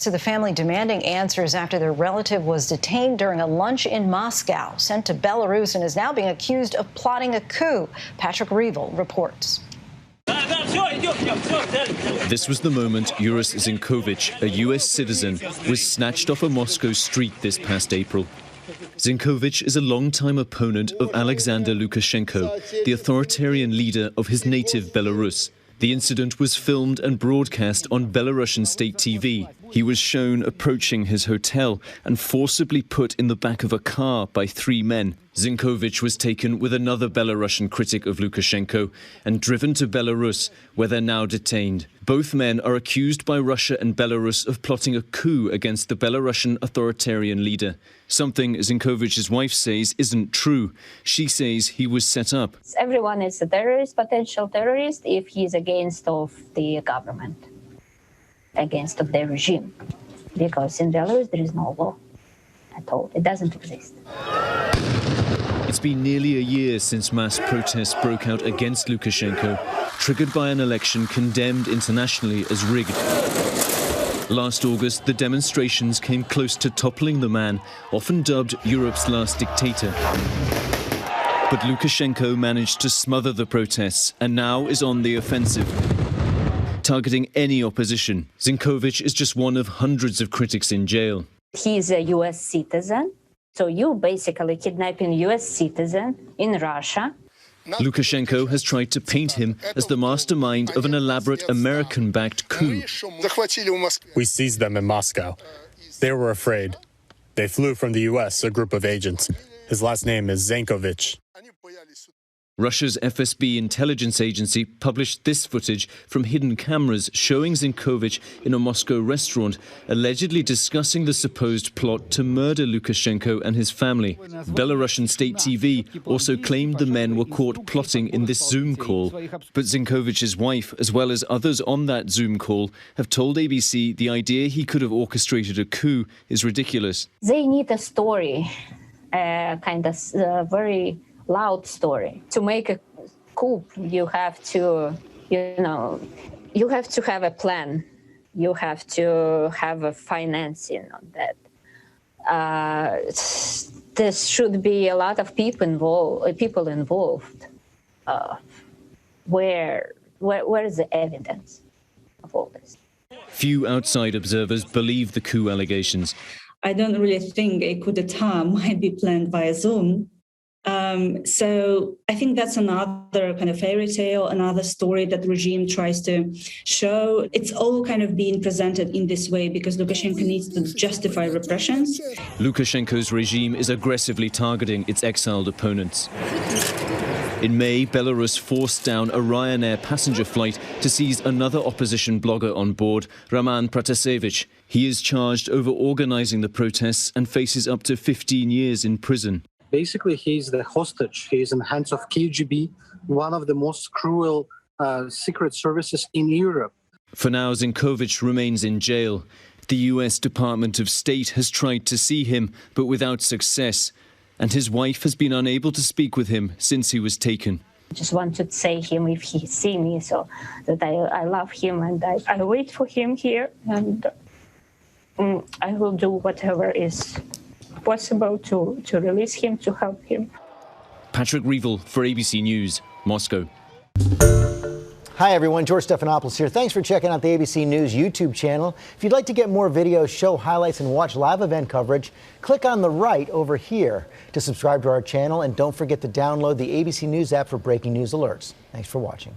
So the family demanding answers after their relative was detained during a lunch in Moscow, sent to Belarus, and is now being accused of plotting a coup. Patrick Reevell reports. This was the moment Yuris Zinkovich, a U.S. citizen, was snatched off a Moscow street this past April. Zinkovich is a long-time opponent of Alexander Lukashenko, the authoritarian leader of his native Belarus. The incident was filmed and broadcast on Belarusian state TV. He was shown approaching his hotel and forcibly put in the back of a car by 3 men. Zinkovich was taken with another Belarusian critic of Lukashenko and driven to Belarus, where they're now detained. Both men are accused by Russia and Belarus of plotting a coup against the Belarusian authoritarian leader. Something Zinkovich's wife says isn't true. She says he was set up. Everyone is a terrorist, potential terrorist, if he's against of the government, against of the regime. Because in Belarus there is no law at all. It doesn't exist. It's been nearly a year since mass protests broke out against Lukashenko, triggered by an election condemned internationally as rigged. Last August, the demonstrations came close to toppling the man, often dubbed Europe's last dictator. But Lukashenko managed to smother the protests and now is on the offensive, targeting any opposition. Zinkovich is just one of hundreds of critics in jail. He's a U.S. citizen, so you basically kidnapping U.S. citizen in Russia. Lukashenko has tried to paint him as the mastermind of an elaborate American-backed coup. We seized them in Moscow. They were afraid. They flew from the U.S., a group of agents. His last name is Zinkovich. Russia's FSB intelligence agency published this footage from hidden cameras showing Zinkovich in a Moscow restaurant, allegedly discussing the supposed plot to murder Lukashenko and his family. Belarusian state TV also claimed the men were caught plotting in this Zoom call. But Zinkovich's wife, as well as others on that Zoom call, have told ABC the idea he could have orchestrated a coup is ridiculous. They need a story, kind of very loud story. To make a coup, you have to, you have to have a plan. You have to have a financing on that. There should be a lot of people involved. Where is the evidence of all this? Few outside observers believe the coup allegations. I don't really think a coup d'etat might be planned via Zoom. So I think that's another kind of fairy tale, another story that the regime tries to show. It's all kind of being presented in this way because Lukashenko needs to justify repressions. Lukashenko's regime is aggressively targeting its exiled opponents. In May, Belarus forced down a Ryanair passenger flight to seize another opposition blogger on board, Roman Protasevich. He is charged over organizing the protests and faces up to 15 years in prison. Basically, he's the hostage. He is in the hands of KGB, one of the most cruel secret services in Europe. For now, Zinkovich remains in jail. The U.S. Department of State has tried to see him, but without success. And his wife has been unable to speak with him since he was taken. I just want to say him if he see me, so that I love him and I wait for him here, and I will do whatever is possible to release him, to help him. Patrick Reevell for ABC News, Moscow. Hi everyone, George Stephanopoulos here. Thanks for checking out the ABC News YouTube channel. If you'd like to get more videos, show highlights, and watch live event coverage, click on the right over here to subscribe to our channel, and don't forget to download the ABC News app for breaking news alerts. Thanks for watching.